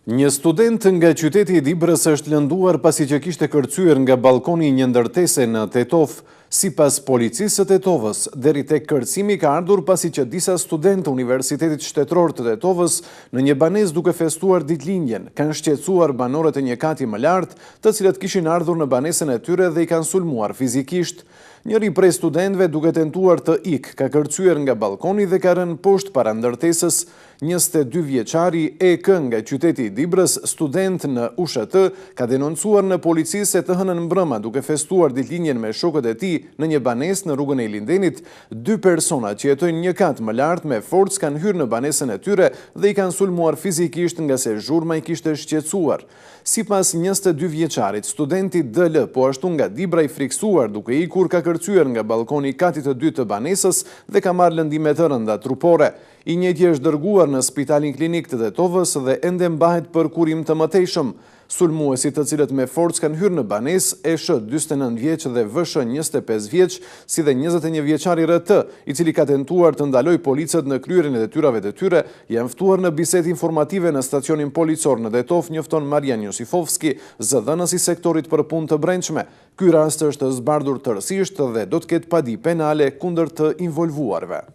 Një student nga qyteti i Dibrës është lënduar pasi që kishte kërcyer nga balkoni një ndërtese në Tetov. Sipas policisë së Tetovës, deri tek kërcimi ka ardhur pasi që disa studentë të Universitetit Shtetëror të Tetovës në një banesë duke festuar ditëlindjen kanë shqetësuar banorët e një kati më lartë, të cilët kishin ardhur në banesën e tyre dhe i kanë sulmuar fizikisht. Njëri prej studentëve duke tentuar të ikë ka kërcyer nga balkoni dhe ka rënë poshtë para ndërtesës. 22 vjeçari EK nga qyteti i Dibrës, student në USHT, ka denoncuar në polici se të hënën mbrëma duke festuar ditëlindjen me shokët e tij në një banesë në rrugën e Lindenit, dy persona që jetojnë një kat më lart me forcë kanë hyrë në banesën e tyre dhe i kanë sulmuar fizikisht nga se zhurma i kishte shqetësuar. Sipas 22 vjeçarit, studenti DL po ashtu nga Dibra i friksuar duke ikur ka kërcyer nga balkoni i katit të dytë të banesës dhe ka marrë lëndime të rënda trupore. I njëjti është dërguar në Spitalin Klinik të Tetovës dhe ende mbahet për kurim të mëtejshëm. Sulmuesit të cilët me forcë kanë hyrë në banesë, ESH 49 vjeç dhe VSH 25 vjeç, si dhe 21 vjeçari RT, i cili ka tentuar të ndaloj policët në kryerjen e detyrave të tyre, janë ftuar në bisedë informative në stacionin policor në Tetov, njofton Marian Josifovski, zëdhënës i sektorit për punë të brendshme. Ky rast është zbardhur tërësisht dhe do të ketë padi penale kundër të involvuarve.